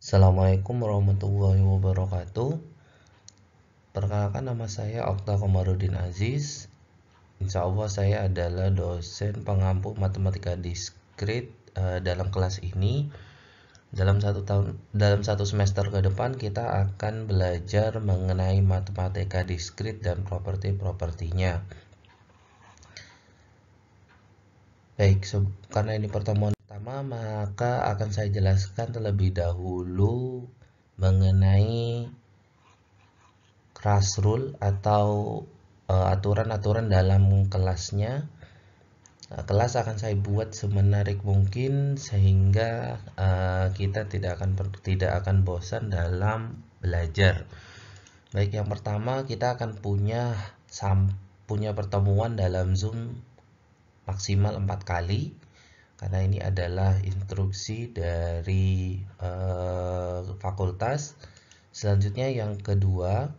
Assalamualaikum warahmatullahi wabarakatuh. Perkenalkan, nama saya Okta Komarudin Aziz. Insya Allah saya adalah dosen pengampu matematika diskrit dalam kelas ini. Dalam satu semester ke depan kita akan belajar mengenai matematika diskrit dan properti-propertinya. Baik, karena ini pertemuan pertama, maka akan saya jelaskan terlebih dahulu mengenai class rule atau aturan-aturan dalam kelasnya. Kelas akan saya buat semenarik mungkin sehingga kita tidak akan bosan dalam belajar. Baik, yang pertama kita akan punya pertemuan dalam Zoom maksimal 4 kali, karena ini adalah instruksi dari fakultas. Selanjutnya yang kedua,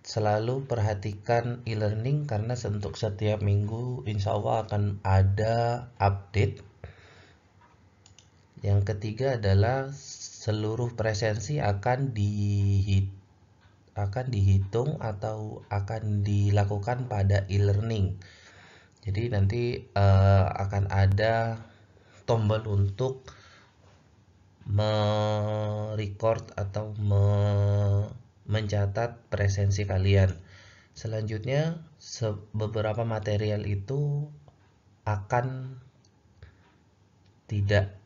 selalu perhatikan e-learning karena untuk setiap minggu insya Allah akan ada update. Yang ketiga adalah seluruh presensi akan dihitung atau akan dilakukan pada e-learning. Jadi nanti akan ada tombol untuk merecord atau mencatat presensi kalian. Selanjutnya beberapa material itu akan tidak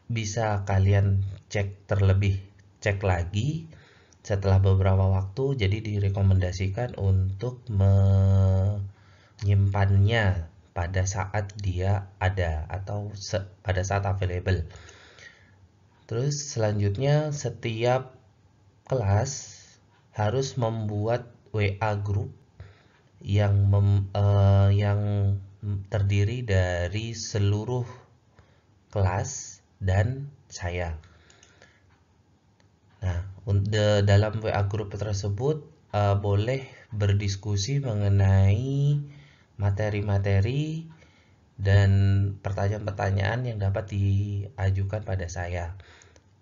bisa kalian cek lagi setelah beberapa waktu, jadi direkomendasikan untuk menyimpannya pada saat dia ada atau pada saat available. Terus selanjutnya setiap kelas harus membuat WA group yang terdiri dari seluruh kelas dan saya. Nah, dalam WA group tersebut boleh berdiskusi mengenai materi-materi dan pertanyaan-pertanyaan yang dapat diajukan pada saya.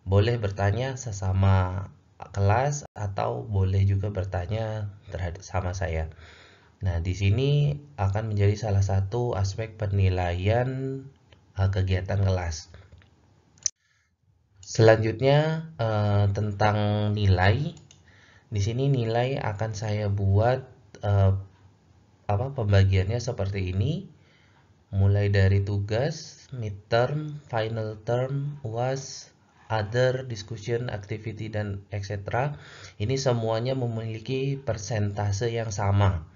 Boleh bertanya sesama kelas atau boleh juga bertanya terhadap sama saya. Nah, di sini akan menjadi salah satu aspek penilaian kegiatan kelas. Selanjutnya tentang nilai. Di sini nilai akan saya buat pembagiannya seperti ini. Mulai dari tugas, midterm, final term, UAS, other, discussion, activity, dan etc. Ini semuanya memiliki persentase yang sama.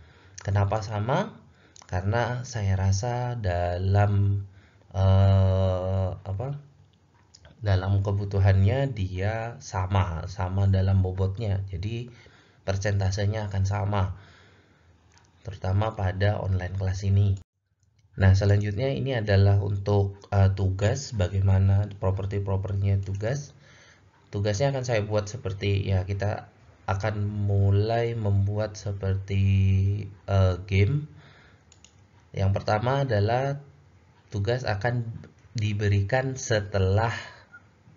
Kenapa sama? Karena saya rasa dalam kebutuhannya dia sama dalam bobotnya. Jadi persentasenya akan sama, terutama pada online kelas ini. Nah, selanjutnya ini adalah untuk tugas, bagaimana properti-propertinya tugas. Tugasnya akan saya buat seperti kita akan mulai membuat seperti game. Yang pertama adalah tugas akan diberikan setelah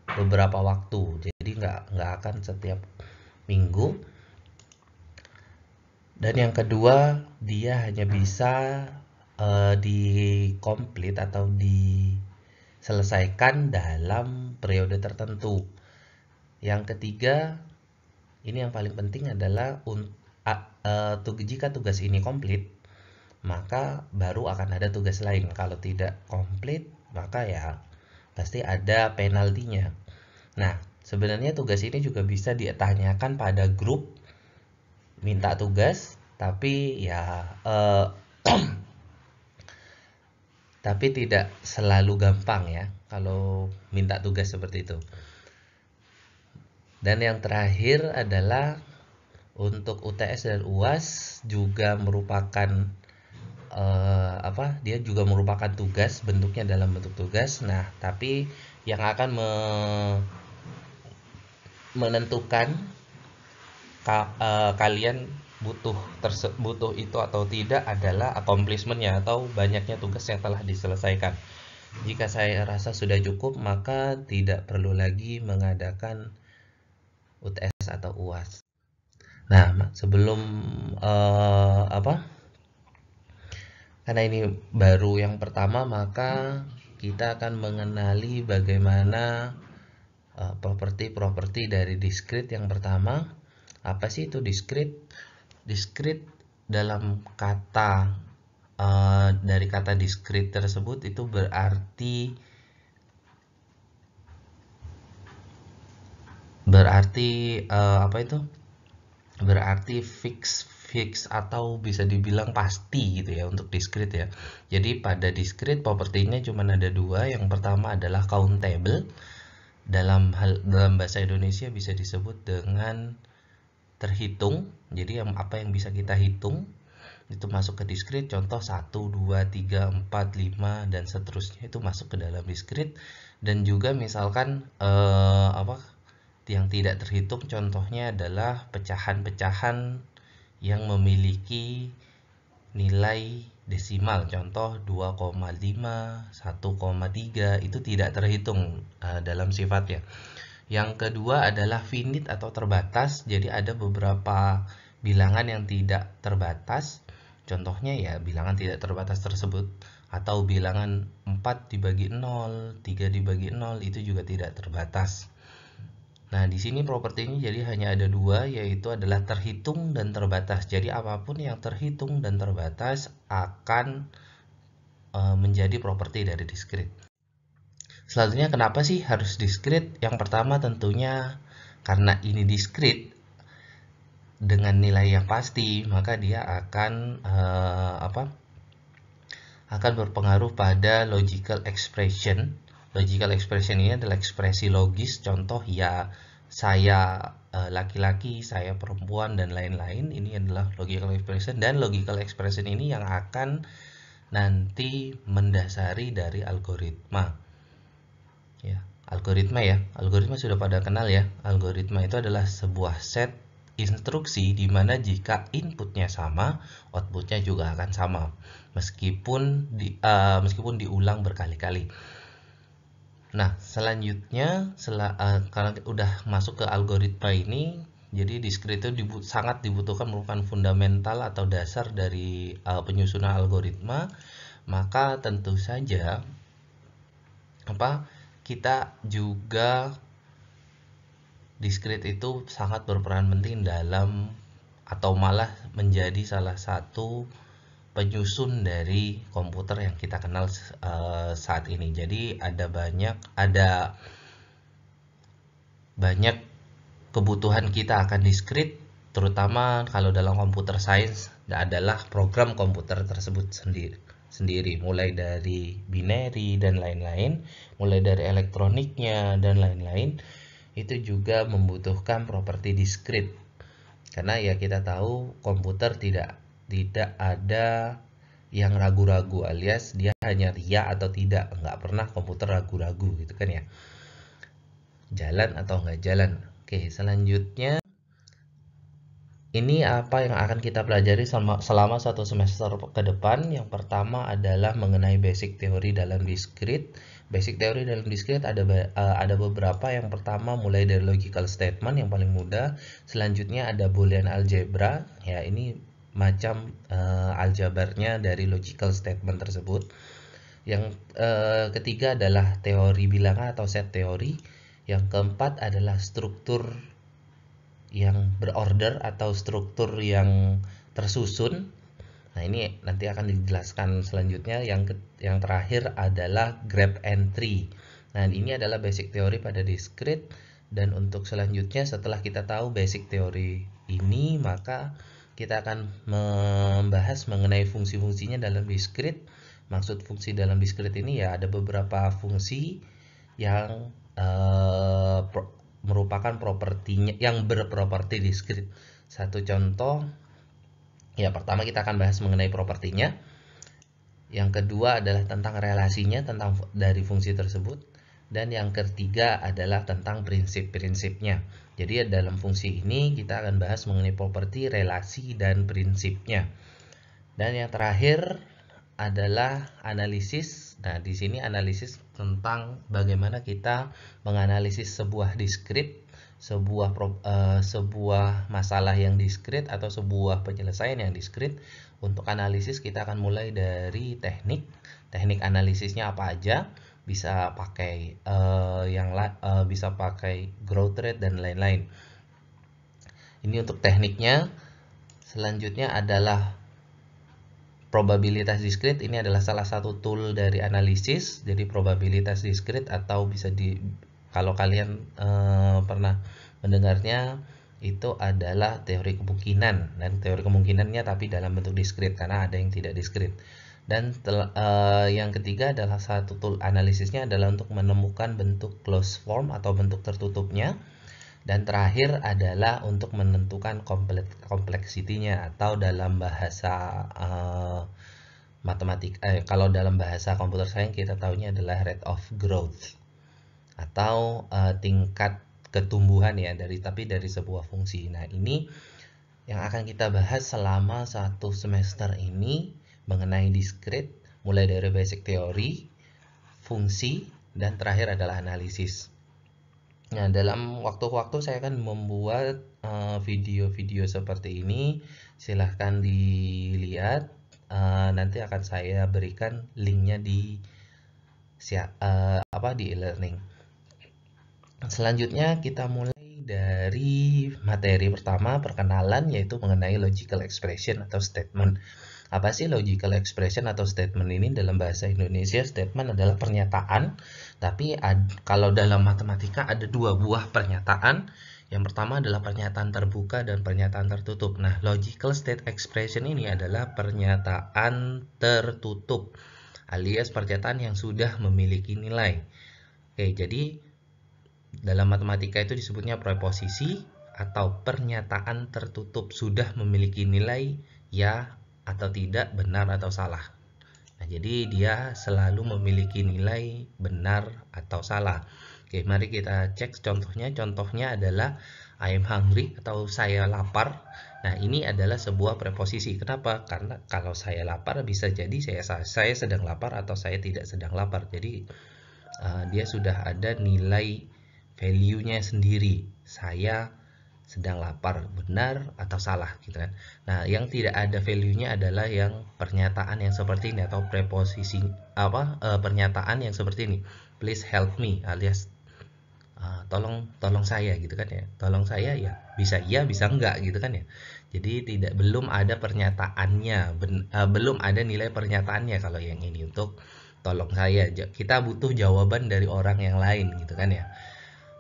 beberapa waktu, jadi nggak akan setiap minggu. Dan yang kedua, dia hanya bisa di-complete atau diselesaikan dalam periode tertentu. Yang ketiga, ini yang paling penting adalah jika tugas ini komplit, maka baru akan ada tugas lain. Kalau tidak komplit, maka ya pasti ada penaltinya. Nah, sebenarnya tugas ini juga bisa ditanyakan pada grup minta tugas, tapi tapi tidak selalu gampang ya kalau minta tugas seperti itu. Dan yang terakhir adalah untuk UTS dan UAS juga merupakan dia juga merupakan tugas, bentuknya dalam bentuk tugas. Nah, tapi yang akan menentukan kalian butuh itu atau tidak adalah accomplishment-nya atau banyaknya tugas yang telah diselesaikan. Jika saya rasa sudah cukup, maka tidak perlu lagi mengadakan UTS atau UAS. Nah, sebelum karena ini baru yang pertama, maka kita akan mengenali bagaimana properti-properti dari discrete. Yang pertama, apa sih itu discrete? Discrete dalam kata dari kata discrete tersebut itu berarti apa itu? Berarti fix atau bisa dibilang pasti gitu ya untuk discrete ya. Jadi pada discrete propertinya cuma ada dua. Yang pertama adalah countable. Dalam bahasa Indonesia bisa disebut dengan terhitung. Jadi apa yang bisa kita hitung itu masuk ke discrete. Contoh 1, 2, 3, 4, 5 dan seterusnya itu masuk ke dalam discrete. Dan juga misalkan yang tidak terhitung, contohnya adalah pecahan-pecahan yang memiliki nilai desimal, contoh 2,5, 1,3 itu tidak terhitung dalam sifatnya. Yang kedua adalah finite atau terbatas. Jadi ada beberapa bilangan yang tidak terbatas. Contohnya ya bilangan tidak terbatas tersebut, atau bilangan 4 dibagi 0, 3 dibagi 0 itu juga tidak terbatas. Nah, di sini propertinya jadi hanya ada dua, yaitu adalah terhitung dan terbatas. Jadi apapun yang terhitung dan terbatas akan menjadi properti dari discrete. Selanjutnya, kenapa sih harus discrete? Yang pertama tentunya karena ini discrete dengan nilai yang pasti, maka dia akan akan berpengaruh pada logical expression. Logical expression ini adalah ekspresi logis, contoh ya saya laki-laki, saya perempuan, dan lain-lain. Ini adalah logical expression, dan logical expression ini yang akan nanti mendasari dari algoritma. Ya, algoritma sudah pada kenal ya. Algoritma itu adalah sebuah set instruksi di mana jika inputnya sama, outputnya juga akan sama, meskipun diulang berkali-kali. Nah, selanjutnya kalau udah masuk ke algoritma ini, jadi discrete itu sangat dibutuhkan, merupakan fundamental atau dasar dari penyusunan algoritma. Maka tentu saja kita juga discrete itu sangat berperan penting dalam atau malah menjadi salah satu penyusun dari komputer yang kita kenal saat ini. Jadi ada banyak kebutuhan kita akan discrete, terutama kalau dalam computer science adalah program komputer tersebut sendiri, mulai dari binary dan lain-lain, mulai dari elektroniknya dan lain-lain, itu juga membutuhkan properti discrete. Karena ya kita tahu komputer tidak ada yang ragu-ragu, alias dia hanya iya atau tidak, nggak pernah komputer ragu-ragu gitu kan ya, jalan atau nggak jalan. Oke, selanjutnya ini apa yang akan kita pelajari selama satu semester ke depan. Yang pertama adalah mengenai basic teori dalam discrete. Basic teori dalam discrete ada beberapa. Yang pertama mulai dari logical statement yang paling mudah. Selanjutnya ada Boolean algebra. Ya, ini macam aljabarnya dari logical statement tersebut. Yang ketiga adalah teori bilangan atau set teori. Yang keempat adalah struktur yang berorder atau struktur yang tersusun. Nah, ini nanti akan dijelaskan selanjutnya. Yang terakhir adalah grab entry. Nah, ini adalah basic teori pada discrete. Dan untuk selanjutnya, setelah kita tahu basic teori ini, maka kita akan membahas mengenai fungsi-fungsinya dalam discrete. Maksud fungsi dalam discrete ini ya ada beberapa fungsi yang merupakan propertinya yang berproperti discrete. Satu contoh ya, pertama kita akan bahas mengenai propertinya. Yang kedua adalah tentang relasinya dari fungsi tersebut, dan yang ketiga adalah tentang prinsip-prinsipnya. Jadi dalam fungsi ini kita akan bahas mengenai properti, relasi, dan prinsipnya. Dan yang terakhir adalah analisis Nah, di sini analisis tentang bagaimana kita menganalisis sebuah diskrit, sebuah masalah yang diskrit atau sebuah penyelesaian yang diskrit. Untuk analisis kita akan mulai dari teknik analisisnya apa aja, bisa pakai bisa pakai growth rate dan lain-lain. Ini untuk tekniknya. Selanjutnya adalah probabilitas diskrit. Ini adalah salah satu tool dari analisis. Jadi probabilitas diskrit, atau bisa kalau kalian pernah mendengarnya, itu adalah teori kemungkinan, dan teori kemungkinannya tapi dalam bentuk diskrit karena ada yang tidak diskrit. Dan yang ketiga adalah satu tool analisisnya adalah untuk menemukan bentuk closed form atau bentuk tertutupnya. Dan terakhir adalah untuk menentukan kompleksitinya, atau dalam bahasa kalau dalam bahasa komputer science kita tahunya adalah rate of growth, atau tingkat ketumbuhan ya, tapi dari sebuah fungsi. Nah, ini yang akan kita bahas selama satu semester ini mengenai diskrit, mulai dari basic teori, fungsi, dan terakhir adalah analisis. Nah, dalam waktu-waktu saya akan membuat video-video seperti ini. Silahkan dilihat. Nanti akan saya berikan linknya di e-learning. Selanjutnya kita mulai dari materi pertama, perkenalan, yaitu mengenai logical expression atau statement. Apa sih logical expression atau statement ini? Dalam bahasa Indonesia, statement adalah pernyataan, tapi kalau dalam matematika ada dua buah pernyataan. Yang pertama adalah pernyataan terbuka dan pernyataan tertutup. Nah, logical state expression ini adalah pernyataan tertutup, alias pernyataan yang sudah memiliki nilai. Oke, jadi dalam matematika itu disebutnya preposisi atau pernyataan tertutup, sudah memiliki nilai ya atau tidak, benar atau salah. Nah, jadi dia selalu memiliki nilai benar atau salah. Oke, mari kita cek contohnya. Contohnya adalah I am hungry atau saya lapar. Nah, ini adalah sebuah preposisi. Kenapa? Karena kalau saya lapar bisa jadi saya sedang lapar atau saya tidak sedang lapar. Jadi dia sudah ada nilai value-nya sendiri. Saya sedang lapar, benar atau salah gitu kan. Nah, yang tidak ada value-nya adalah yang pernyataan yang seperti ini, atau preposisi pernyataan yang seperti ini. Please help me, alias tolong saya gitu kan ya. Tolong saya ya bisa iya bisa enggak gitu kan ya. Jadi belum ada pernyataannya, belum ada nilai pernyataannya kalau yang ini. Untuk tolong saya, kita butuh jawaban dari orang yang lain gitu kan ya.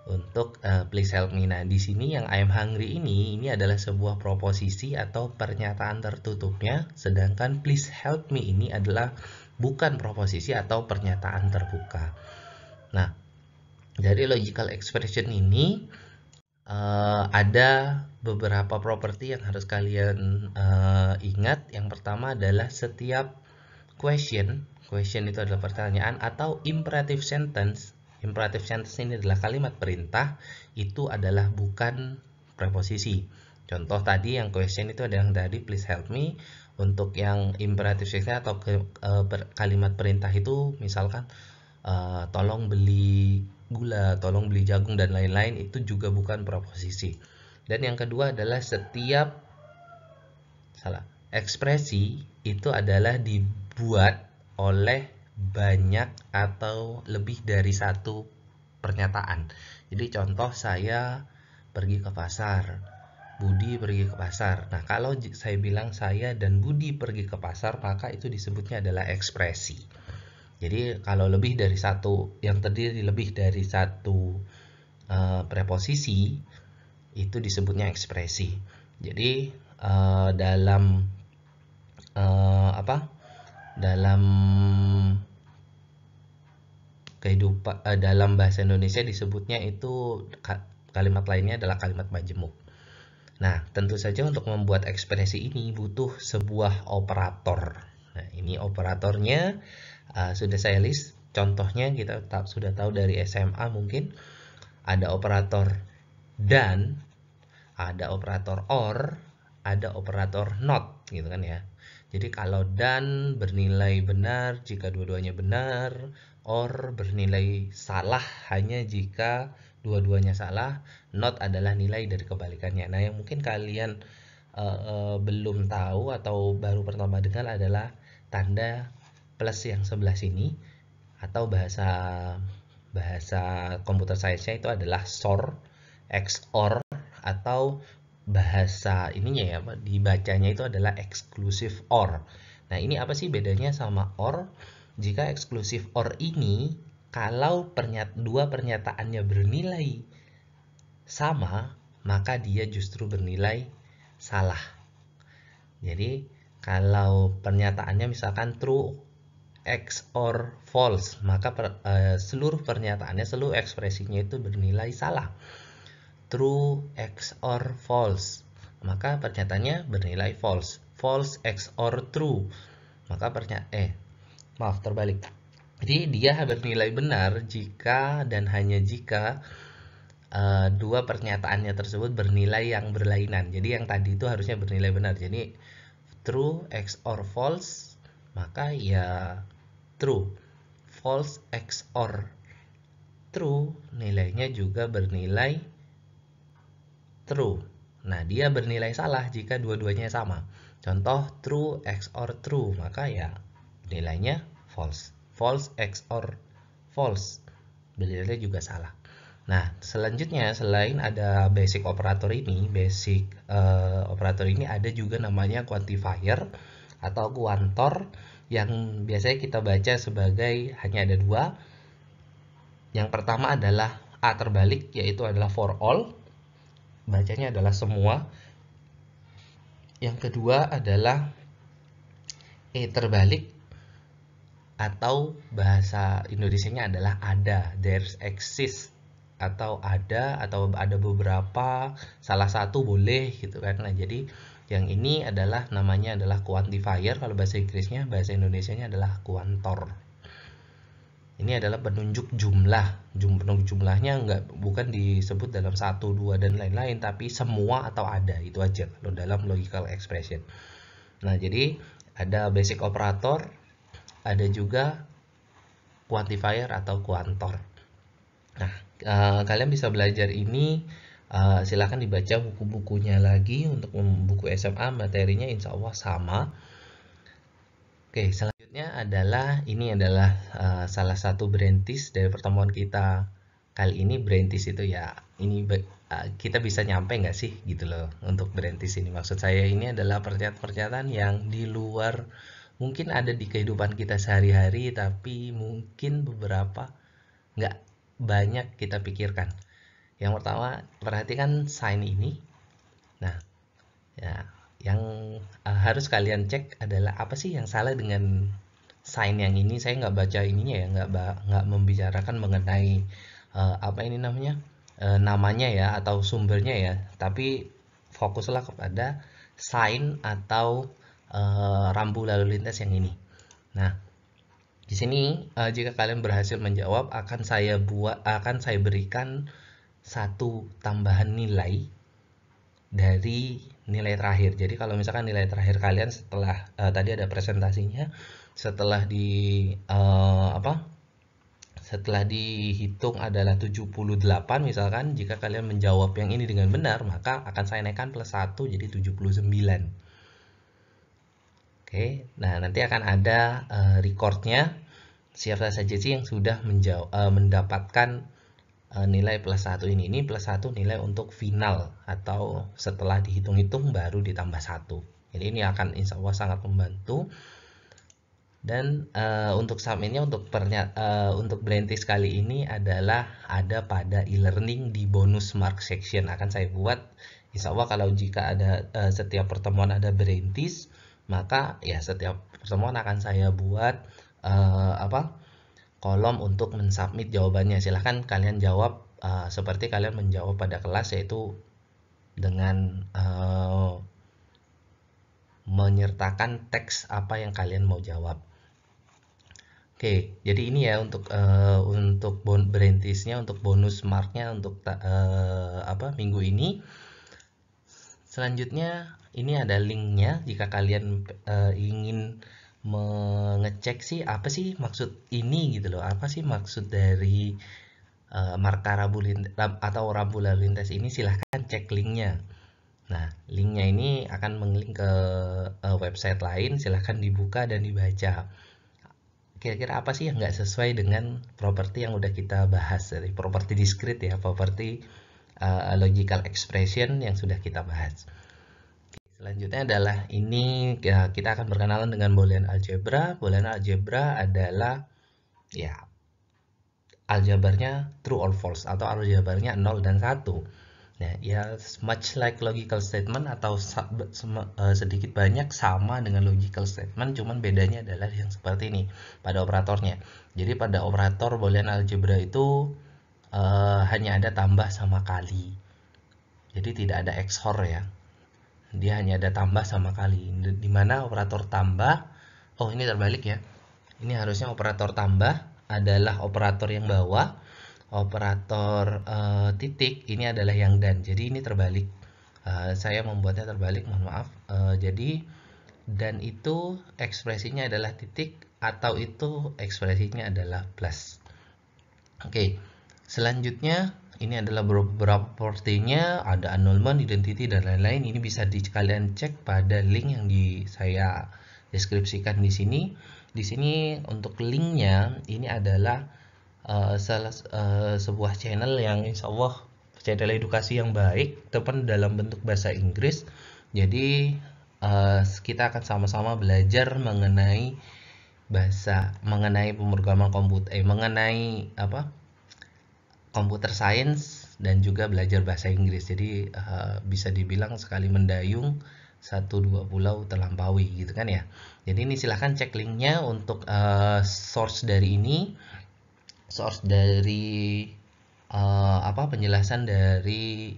Untuk please help me. Nah, di sini yang I am hungry ini adalah sebuah proposisi atau pernyataan tertutupnya, sedangkan please help me ini adalah bukan proposisi atau pernyataan terbuka. Nah, dari logical expression ini ada beberapa properti yang harus kalian ingat. Yang pertama adalah setiap question itu adalah pertanyaan, atau imperative sentence. Imperative sentence ini adalah kalimat perintah, itu adalah bukan preposisi. Contoh tadi yang question itu ada yang tadi please help me. Untuk yang imperative sentence atau kalimat perintah itu misalkan tolong beli gula, tolong beli jagung, dan lain-lain, itu juga bukan preposisi. Dan yang kedua adalah setiap ekspresi itu adalah dibuat oleh banyak atau lebih dari satu pernyataan. Jadi contoh, saya pergi ke pasar, Budi pergi ke pasar. Nah, kalau saya bilang saya dan Budi pergi ke pasar, maka itu disebutnya adalah ekspresi. Jadi kalau lebih dari satu, yang terdiri lebih dari satu preposisi, itu disebutnya ekspresi. Jadi dalam kehidupan dalam bahasa Indonesia disebutnya itu, kalimat lainnya adalah kalimat majemuk. Nah, tentu saja untuk membuat ekspresi ini butuh sebuah operator. Nah, ini operatornya sudah saya list. Contohnya kita sudah tahu dari SMA mungkin. Ada operator dan, ada operator or, ada operator not gitu kan ya. Jadi kalau dan bernilai benar jika dua-duanya benar, or bernilai salah hanya jika dua-duanya salah, not adalah nilai dari kebalikannya. Nah, yang mungkin kalian belum tahu atau baru pertama dengar adalah tanda plus yang sebelah sini, atau bahasa komputer science-nya itu adalah SOR, XOR, atau bahasa ininya ya, dibacanya itu adalah exclusive OR. Nah, ini apa sih bedanya sama OR? Jika exclusive OR ini, kalau dua pernyataannya bernilai sama, maka dia justru bernilai salah. Jadi, kalau pernyataannya misalkan true X or false, maka seluruh pernyataannya, seluruh ekspresinya itu bernilai salah. True X or false, maka pernyataannya bernilai false. False X or true, maka terbalik. Jadi dia bernilai benar jika dan hanya jika dua pernyataannya tersebut bernilai yang berlainan. Jadi yang tadi itu harusnya bernilai benar. Jadi true X or false, maka ya true. False X or true, nilainya juga bernilai true. Nah, dia bernilai salah jika dua-duanya sama. Contoh true X or true, maka ya nilainya false. False X or false, bernilai juga salah. Nah, selanjutnya selain ada basic operator ini, operator ini ada juga namanya quantifier atau kuantor yang biasanya kita baca sebagai hanya ada dua. Yang pertama adalah A terbalik, yaitu adalah for all, bacanya adalah semua. Yang kedua adalah E terbalik, atau bahasa Indonesianya adalah ada, there's exist, atau ada beberapa, salah satu boleh gitu kan. Nah, jadi yang ini adalah namanya adalah quantifier, kalau bahasa Inggrisnya, bahasa Indonesianya adalah kuantor. Ini adalah penunjuk jumlah. Penunjuk jumlahnya bukan disebut dalam 1, 2 dan lain-lain, tapi semua atau ada, itu aja kalau dalam logical expression. Nah, jadi ada basic operator, ada juga quantifier atau kuantor. Nah, kalian bisa belajar ini, silahkan dibaca buku-bukunya lagi. Untuk buku SMA materinya insya Allah sama. Oke, selanjutnya adalah salah satu braintease dari pertemuan kita kali ini. Braintease itu ya ini kita bisa nyampe nggak sih gitu loh untuk braintease ini. Maksud saya ini adalah pernyataan-pernyataan yang di luar mungkin ada di kehidupan kita sehari-hari, tapi mungkin beberapa nggak banyak kita pikirkan. Yang pertama, perhatikan sign ini. Nah, ya, yang harus kalian cek adalah apa sih yang salah dengan sign yang ini. Saya nggak baca ininya ya, nggak membicarakan mengenai apa ini namanya, namanya ya atau sumbernya ya, tapi fokuslah kepada sign atau rambu lalu lintas yang ini. Nah, di sini jika kalian berhasil menjawab, akan saya berikan satu tambahan nilai dari nilai terakhir. Jadi kalau misalkan nilai terakhir kalian setelah tadi ada presentasinya, setelah setelah dihitung adalah 78 misalkan, jika kalian menjawab yang ini dengan benar, maka akan saya naikkan plus 1 jadi 79. Oke, nah nanti akan ada recordnya siapa saja sih yang sudah mendapatkan nilai plus 1 ini. Ini plus 1 nilai untuk final, atau setelah dihitung-hitung baru ditambah 1. Jadi ini akan insya Allah sangat membantu. Dan untuk submitnya untuk braintease kali ini adalah ada pada e-learning di bonus mark section. Akan saya buat insya Allah kalau jika ada setiap pertemuan ada braintease, maka ya setiap pertemuan akan saya buat kolom untuk mensubmit jawabannya. Silahkan kalian jawab seperti kalian menjawab pada kelas, yaitu dengan menyertakan teks apa yang kalian mau jawab. Oke, jadi ini ya untuk braintease-nya, untuk bonus marknya untuk minggu ini. Selanjutnya ini ada linknya jika kalian ingin mengecek sih apa sih maksud ini gitu loh, apa sih maksud dari marka atau rambu lalu lintas ini, silahkan cek linknya. Nah, linknya ini akan menglink ke website lain, silahkan dibuka dan dibaca. Kira-kira apa sih yang nggak sesuai dengan properti yang udah kita bahas, dari properti discrete ya, properti logical expression yang sudah kita bahas. Selanjutnya adalah ini ya, kita akan berkenalan dengan Boolean algebra. Boolean algebra adalah ya aljabarnya true or false atau aljabarnya 0 dan 1. Nah, ya much like logical statement atau sedikit banyak sama dengan logical statement, cuman bedanya adalah yang seperti ini pada operatornya. Jadi pada operator Boolean algebra itu hanya ada tambah sama kali. Jadi tidak ada XOR ya. Dia hanya ada tambah sama kali. Di mana operator tambah, oh ini terbalik ya. Ini harusnya operator tambah adalah operator yang bawah, operator titik ini adalah yang dan. Jadi ini terbalik. Saya membuatnya terbalik, mohon maaf. Jadi dan itu ekspresinya adalah titik atau itu ekspresinya adalah plus. Oke, selanjutnya ini adalah beberapa propertinya, ada annulment, identity dan lain-lain. Ini bisa kalian cek pada link yang saya deskripsikan di sini. Di sini untuk linknya ini adalah sebuah channel yang insya Allah channel edukasi yang baik, teman dalam bentuk bahasa Inggris. Jadi kita akan sama-sama belajar mengenai mengenai pemrograman komputer, mengenai computer science dan juga belajar bahasa Inggris. Jadi bisa dibilang sekali mendayung 1-2 pulau terlampaui gitu kan ya. Jadi ini silahkan cek linknya untuk source dari ini, source dari penjelasan dari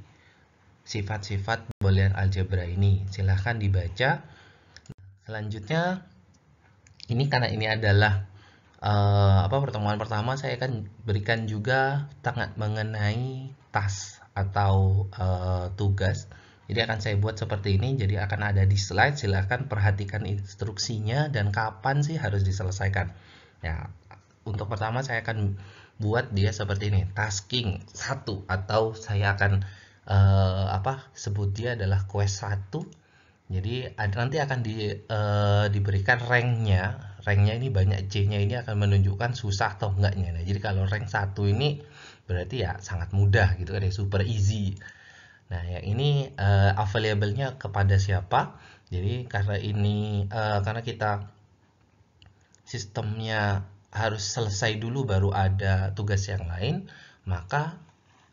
sifat-sifat Boolean algebra ini. Silahkan dibaca. Selanjutnya ini karena ini adalah pertemuan pertama, saya akan berikan juga mengenai task atau tugas. Jadi akan saya buat seperti ini, jadi akan ada di slide. Silahkan perhatikan instruksinya dan kapan sih harus diselesaikan. Ya, untuk pertama saya akan buat dia seperti ini, tasking 1, atau saya akan sebut dia adalah quest 1. Jadi nanti akan diberikan ranknya. Ranknya ini banyak C-nya, ini akan menunjukkan susah atau enggaknya. Nah, jadi kalau rank 1 ini berarti ya sangat mudah gitu kan ya, super easy. Nah, yang ini available-nya kepada siapa? Jadi karena kita sistemnya harus selesai dulu baru ada tugas yang lain, maka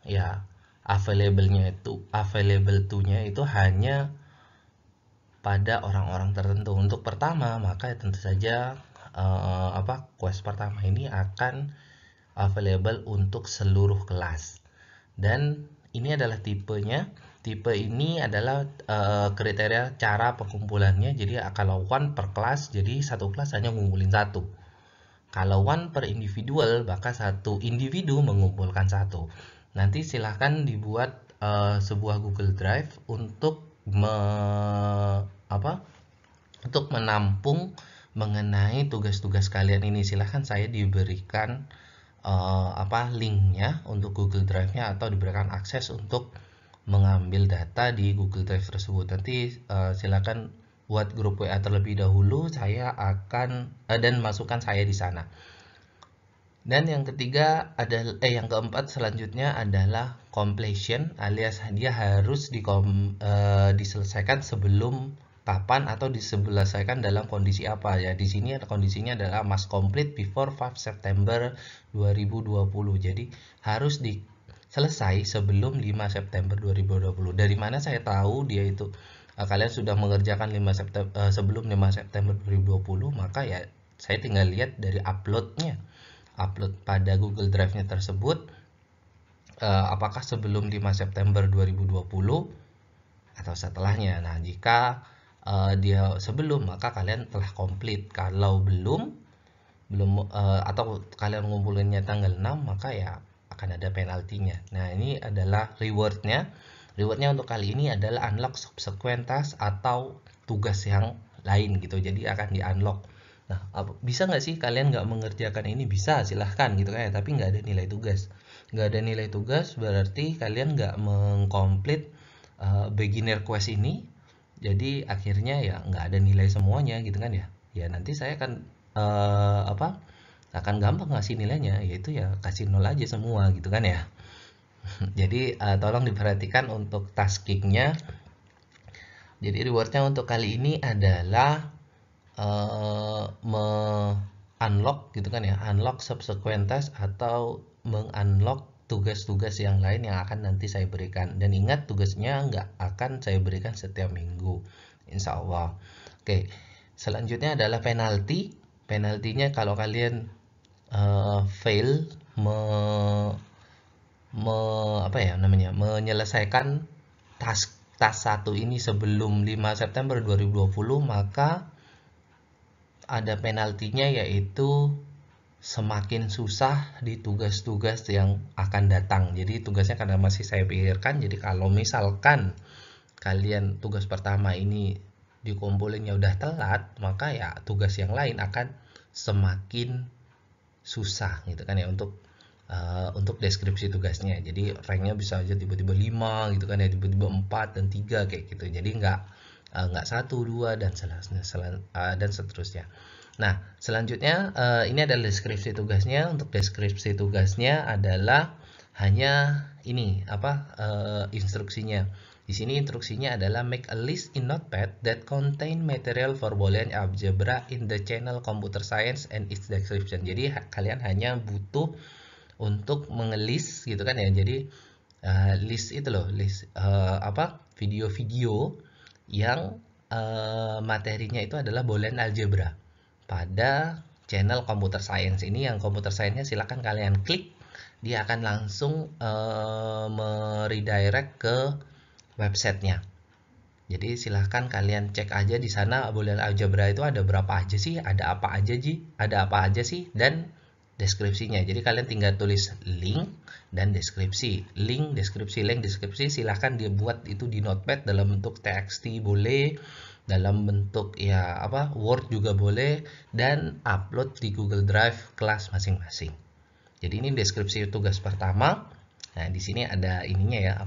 ya available to-nya itu hanya pada orang-orang tertentu. Untuk pertama, maka tentu saja quest pertama ini akan available untuk seluruh kelas. Dan ini adalah tipenya. Tipe ini adalah kriteria cara pengumpulannya. Jadi kalau one per kelas, jadi satu kelas hanya ngumpulin satu. Kalau one per individual, maka satu individu mengumpulkan satu. Nanti silahkan dibuat sebuah Google Drive untuk untuk menampung mengenai tugas-tugas kalian ini. Silahkan saya diberikan linknya untuk Google Drive-nya atau diberikan akses untuk mengambil data di Google Drive tersebut. Nanti silahkan buat grup WA terlebih dahulu, saya akan dan masukkan saya di sana. Dan yang ketiga yang keempat selanjutnya adalah completion, alias dia harus diselesaikan sebelum kapan atau diselesaikan dalam kondisi apa ya. Di sini ada kondisinya adalah must complete before 5 September 2020. Jadi harus selesai sebelum 5 September 2020. Dari mana saya tahu dia itu kalian sudah mengerjakan sebelum 5 September 2020? Maka ya saya tinggal lihat dari upload pada Google Drive-nya tersebut, apakah sebelum 5 September 2020 atau setelahnya. Nah, jika dia sebelum, maka kalian telah komplit. Kalau belum atau kalian ngumpulinnya tanggal 6, maka ya akan ada penaltinya. Nah, ini adalah rewardnya. Rewardnya untuk kali ini adalah unlock subsequent task atau tugas yang lain gitu, jadi akan di unlock. Nah, bisa nggak sih kalian nggak mengerjakan ini? Bisa, silahkan gitu kan ya, tapi nggak ada nilai tugas. Nggak ada nilai tugas berarti kalian nggak mengkomplit beginner quest ini, jadi akhirnya ya nggak ada nilai semuanya gitu kan ya. Ya nanti saya akan akan gampang ngasih nilainya, yaitu ya kasih 0 aja semua gitu kan ya. Jadi tolong diperhatikan untuk taskingnya. Jadi rewardnya untuk kali ini adalah unlock gitu kan ya, unlock subsequent task atau mengunlock tugas-tugas yang lain yang akan nanti saya berikan. Dan ingat, tugasnya nggak akan saya berikan setiap minggu, insya Allah. Oke, selanjutnya adalah penalti. Penaltinya kalau kalian fail menyelesaikan task 1 ini sebelum 5 September 2020, maka ada penaltinya, yaitu semakin susah di tugas-tugas yang akan datang. Jadi tugasnya karena masih saya pikirkan, jadi kalau misalkan kalian tugas pertama ini dikumpulinnya udah telat, maka ya tugas yang lain akan semakin susah gitu kan ya untuk deskripsi tugasnya. Jadi ranknya bisa aja tiba-tiba 5 gitu kan ya, tiba-tiba 4 dan 3 kayak gitu. Jadi nggak 1, 2 dan seterusnya. Nah, selanjutnya ini adalah deskripsi tugasnya. Untuk deskripsi tugasnya adalah hanya ini instruksinya. Di sini instruksinya adalah make a list in Notepad that contain material for Boolean algebra in the channel computer science and its description. Jadi kalian hanya butuh untuk mengelis gitu kan ya. Jadi list itu loh, list video-video yang materinya itu adalah Boolean algebra pada channel computer science ini. Yang computer science-nya silahkan kalian klik, dia akan langsung meredirect ke websitenya. Jadi silahkan kalian cek aja di sana Boolean algebra itu ada berapa aja sih, ada apa aja sih, dan deskripsinya. Jadi kalian tinggal tulis link dan deskripsi, link, deskripsi, link, deskripsi. Silahkan dibuat itu di Notepad dalam bentuk TXT boleh, dalam bentuk Word juga boleh, dan upload di Google Drive kelas masing-masing. Jadi ini deskripsi tugas pertama. Nah, di sini ada ininya ya,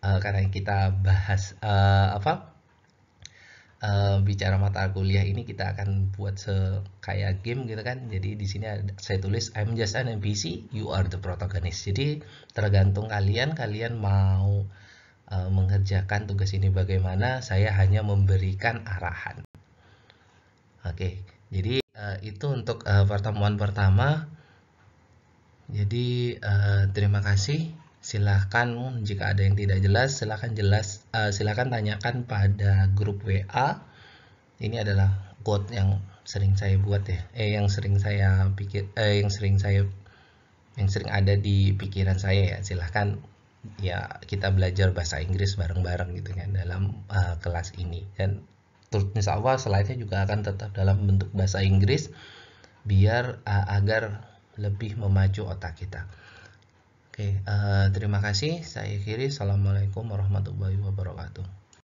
karena kita bahas bicara mata kuliah ini, kita akan buat kayak game gitu kan. Jadi di sini saya tulis I'm just an NPC, you are the protagonist. Jadi tergantung kalian mau mengerjakan tugas ini bagaimana, saya hanya memberikan arahan. Oke, jadi itu untuk pertemuan pertama. Jadi terima kasih. Silahkan jika ada yang tidak jelas, silahkan tanyakan pada grup WA. Ini adalah quote yang sering saya buat ya, yang sering saya pikir, yang sering ada di pikiran saya ya. Silahkan ya, kita belajar bahasa Inggris bareng-bareng gitu kan dalam kelas ini. Dan insya Allah slide-nya juga akan tetap dalam bentuk bahasa Inggris, biar agar lebih memacu otak kita. Oke, terima kasih. Saya akhiri. Assalamualaikum warahmatullahi wabarakatuh.